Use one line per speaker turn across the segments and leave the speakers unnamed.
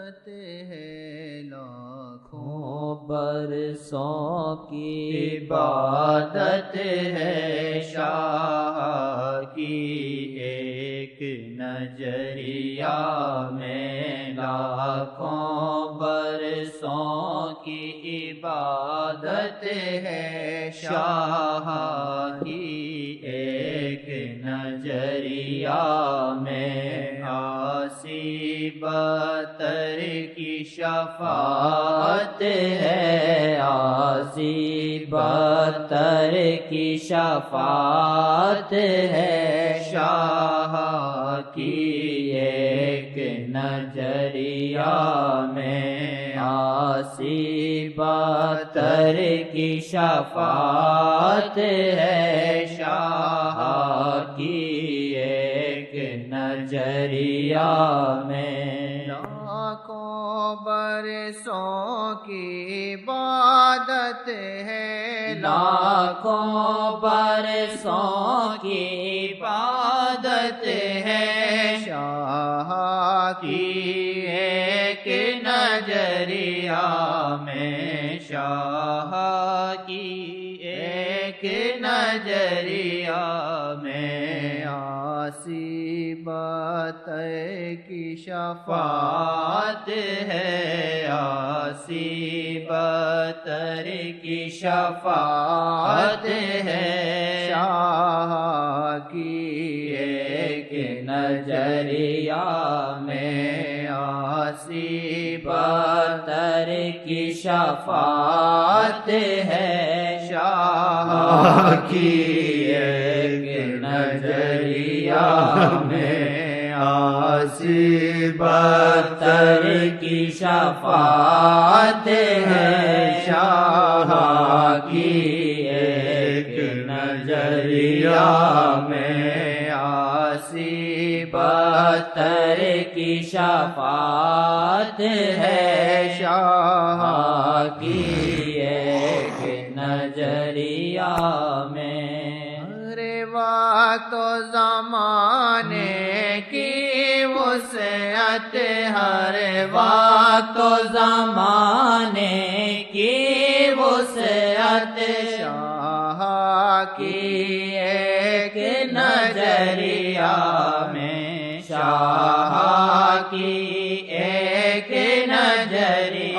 ہے لاکھوں برسوں کی عبادت ہے شاہ کی ایک نظریہ میں لاکھوں برسوں کی عبادت ہے شاہ کی ایک نظریہ میں عاصی بتر کی شفاعت ہے عاصی بتر کی شفاعت ہے شاہ کی ایک نظریہ میں عاصی بتر کی شفاعت ہے شاہ کی ایک نظریہ میں لاکھوں برسوں کی عبادت ہے لاکھوں برسوں کی عبادت ہے شاہ کی ایک نظریہ میں شاہ کی ایک نظریہ میں عاصی بتر کی شفاعت ہے عاصی بتر کی شفاعت ہے شاہ کی ایک نظریہ میں عاصی بتر کی شفاعت ہے شاہ کی ایک نظریہ میں عاصی بتر کی شفاعت ہے شاہ کی ایک نظریہ میں عاصی بتر کی شفاعت ہے شاہ کی ایک نظریہ میں ہر وقت و زمانے کی وسعت ہر وقت و زمانے کی وسعت شاہ کی ایک نظریہ میں شاہ کی ایک نظریہ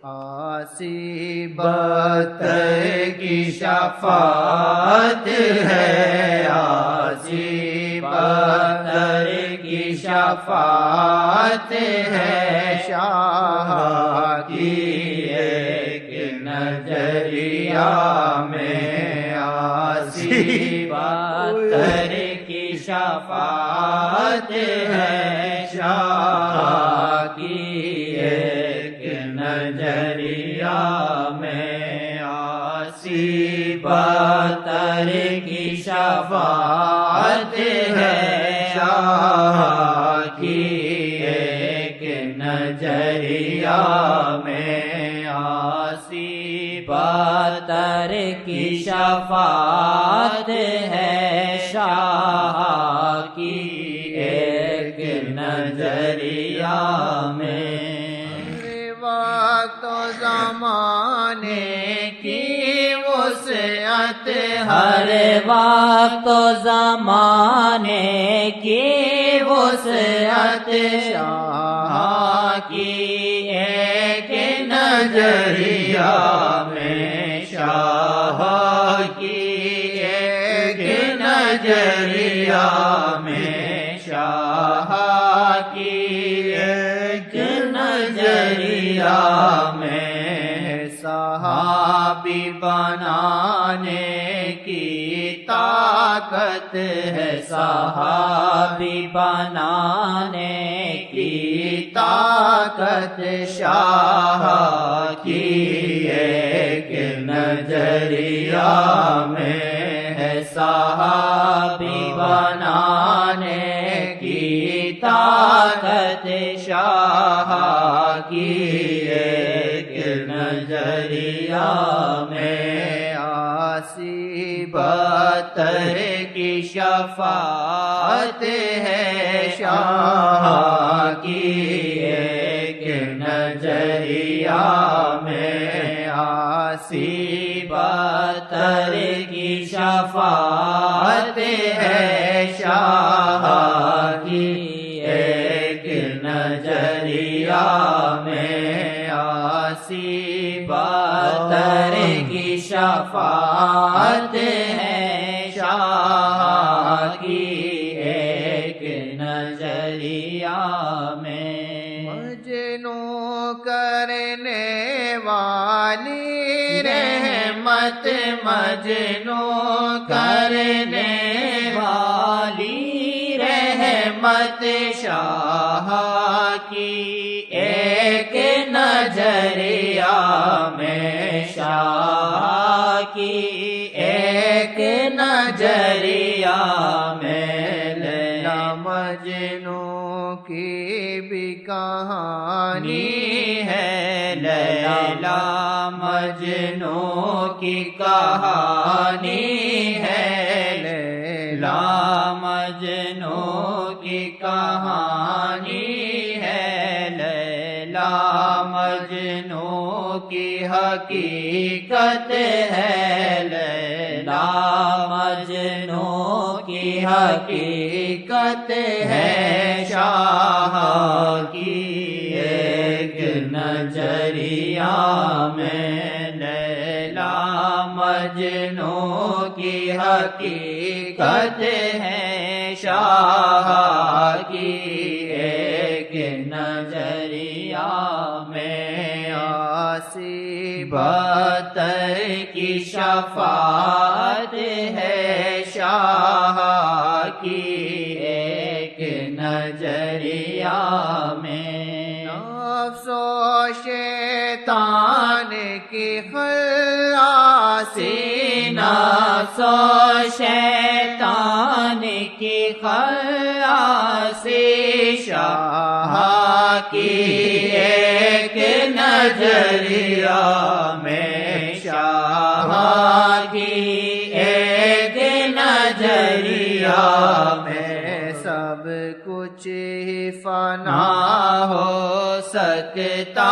عاصی بتر کی شفاعت ہے عاصی بتر کی شفاعت ہے شاہ کی ایک نظریہ میں عاصی بتر کی شفاعت ہے شاہ کی ایک نظریہ میں عاصی بتر کی شفاعت ہے شاہ کی ایک نظریہ میں عاصی بتر کی شفاعت ہے شاہ کی ایک نظریہ میں وقت و زمانے کی وسعت ہر وقت و زمانے کی وسعت شاہ کی ایک نظریہ میں شاہ کی ایک نظریہ میں شاہ کی ایک نظریہ میں صحابی بنانے کی طاقت ہے صحابی بنانے کی طاقت شاہ کی ایک نظریہ میں ہے صحابی بنانے کی طاقت شاہ کی ایک نظریہ میں عاصی بتر کی شفاعت ہے شاہ کی ایک نظریہ میں آسی بتر کی شفاعت ہے شاہ کی ایک نظریہ میں آسی بتر کی شفاعت ہے شاہ کی ایک نظریہ میں مجنوں کرنے والی رحمت مجنوں کرنے والی رحمت شاہ کی ایک نظریہ میں شاہ کی ایک نظریہ میں لیلا مجنوں کی بھی کہانی ہے لیلا مجنوں کی کہانی ہے لیلا مجنوں کی کہانی ہے لیلا مجنوں کی حقیقت ہے لیلا مجنوں کی حقیقت ہے شاہ کی ایک نظریہ میں لیلا مجنوں کی حقیقت ہے شاہ کی ایک نظریہ میں آسی بتر کی شفاعت ہے شاہ کی ایک نظریہ میں نفس و شیطان کی خلاصی نفس و شیطان کی خلاصی شاہ کی ایک نظریہ میں شاہ کی ایک نظریہ میں سب کچھ ہی فنا ہو سکتا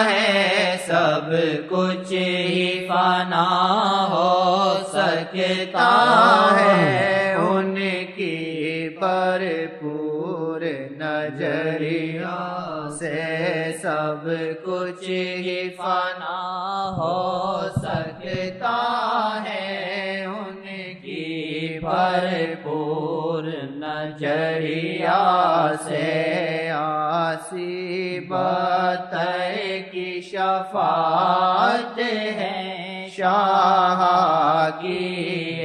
ہے سب کچھ ہی فنا ہو سکتا ہے ان کی بھرپور نظریہ سے سب کچھ ہی فنا ہو سکتا ہے ان کی بھرپور نظریہ سے آسی بتر کی شفاعت ہے شاہ کی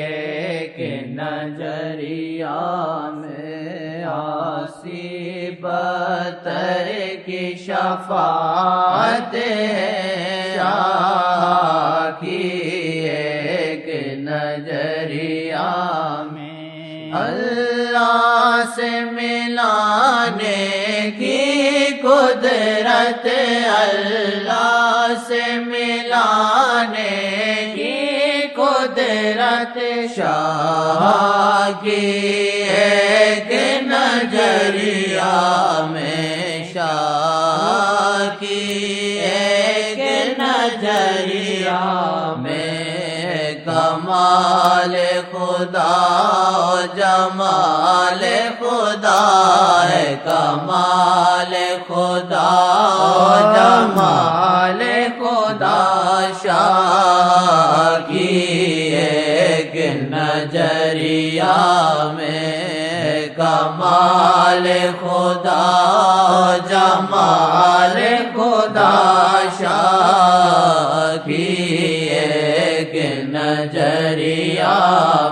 ایک نظریہ میں آسی بتر کی شفاعت ہے شاہ کی ایک نظریہ میں اللہ سے ملانے کی قدرت اللہ سے ملانے کی قدرت شاہ کی ایک نظریہ میں شاہ کی ایک نظریہ میں کمال خدا جمال خدا ہے کمال خدا جمال خدا شاہ کی ایک نظریہ میں کمال خدا جمال خدا شاہ کی ایک نظریہ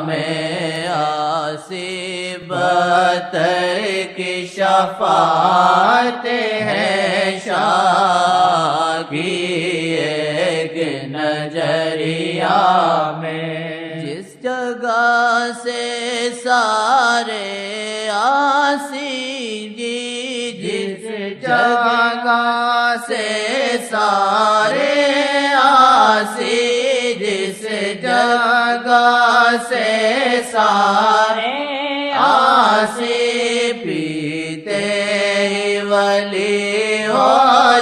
میں آسی بتر کی شفاعت ہے شاہ کی ایک نظریہ میں جس جگہ سے سارے آسی جی جس جگہ سے سارے آسی جس جگہ سے سارے آسی پیتے ولی ہو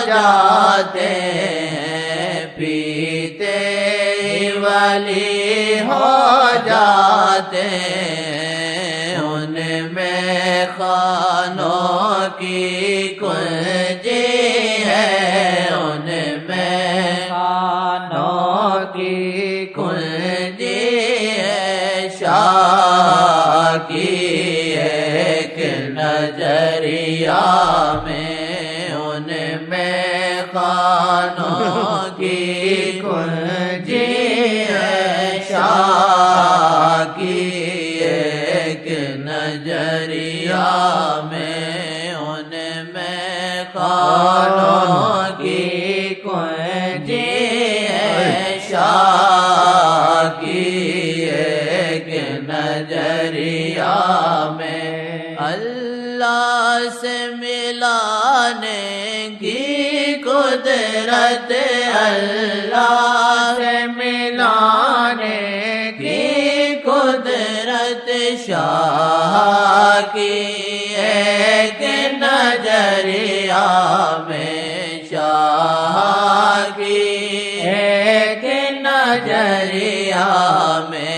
جاتے ہیں، پیتے ولی ہو جاتے ہیں، ان میں خانوں کی کنجی ہے، ان میں خانوں کی کنجی ہے، شاہ کی ایک نظریہ میں، ان میں خانوں کی کنجی ہے، شاہ کی ایک نظریہ میں، ان میں خانوں کی کنجی ہے، شاہ کی ایک نظریہ میں، اللہ سے ملانے کی قدرت، اللہ سے ملانے کی قدرت، شاہ کی ایک نظریہ میں، شاہ کی ایک نظریہ میں،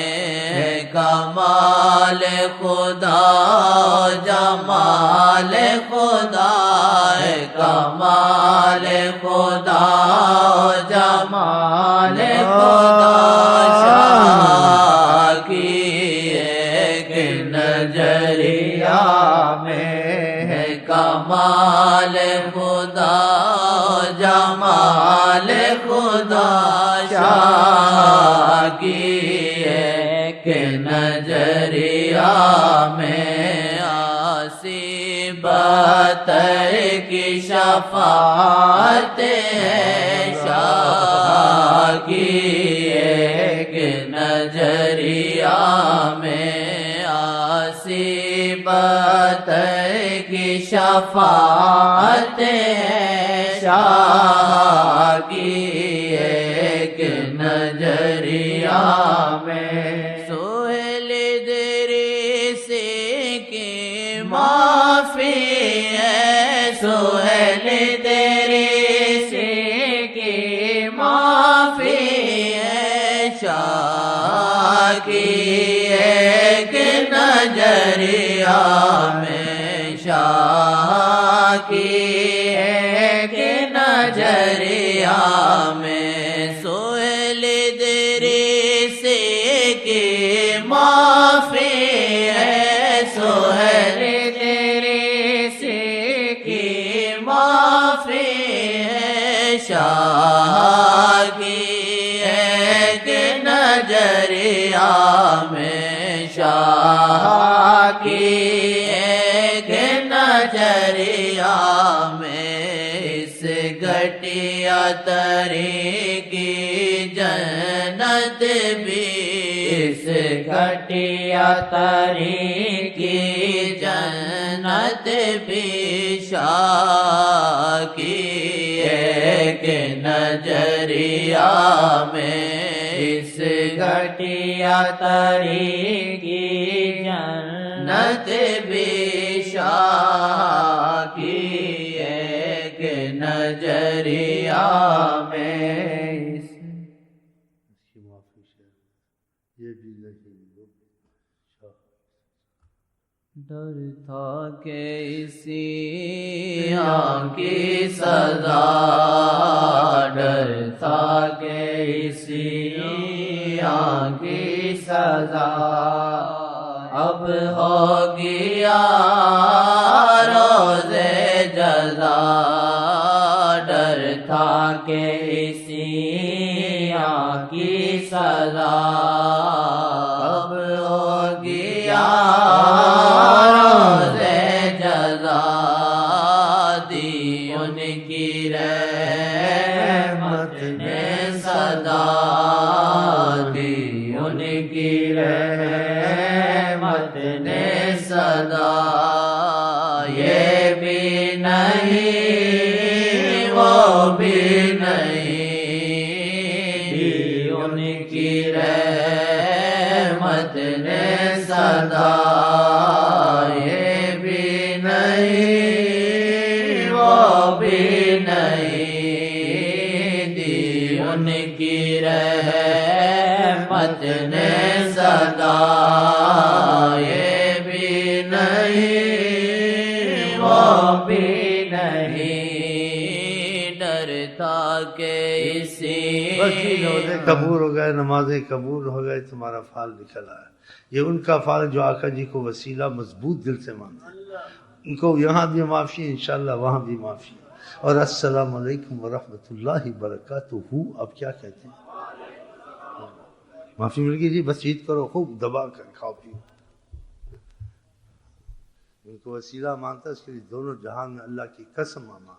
کمال خدا جمال خدا، کمال خدا جمال خدا، شاہ کی ایک نظریہ میں، کمال خدا جمال خدا، شاہ کی ایک نظریہ میں، آسی بتر کی شفاعت ہے، شاہ کی ایک نظریہ میں، آسی بتر کی شفاعت ہے، شاہ کی ایک نظریہ میں، سہیل دریسی کی معافی ہے، سہیل دریسی کی معافی ہے، شاہ کی ایک نظریہ میں، شاہ کی ایک نظریہ میں، سہیل دریسی کی معافی ہے، سہیل دریسی کی معافی ہے، شاہ کی ایک نظریہ میں، شاہ کی ایک نظریہ میں، اس گھٹیا تری کی جنت بھی، اس گھٹیا تری کی جنت بھی، شاہ کی ایک نظریہ میں، اس گھٹیا تری کی جنت بھی، شاہ کی ایک نظریہ میں، ڈر تھا کہ اسی کی سزا، ڈر تھا کہ اسی کی سزا، اب ہو گیا روز جزا، ڈر تھا کہ اسی کی سزا، اب ہو گیا روز جزا، دی ان کی رحمت نے صدا، دی ان کی رحمت نے صدا، یہ بھی نہیں وہ بھی نہیں، دی ان کی رحمت صدا یہ بھی نہیں وہ بھی نہیں دی ان کی رحمت نے صدا یہ بھی نہیں وہ بھی نہیں ڈرتا کہ اسی
بس یہ روزے قبول ہو گئے، نمازیں قبول ہو گئے، تمہارا فال نکل آیا۔ یہ ان کا فال جو آقا جی کو وسیلہ مضبوط دل سے مانتے ہیں، ان کو یہاں بھی معافی انشاءاللہ وہاں بھی معافی۔ اور السلام علیکم ورحمۃ اللہ وبرکاتہ۔ آپ کیا کہتے ہیں؟ معافی مل گئی جی، بس عید کرو خوب دبا کر کھاؤ پیو۔ ان کو وسیلہ مانتا ہے، اس کے لیے دونوں جہان میں اللہ کی قسم مانا۔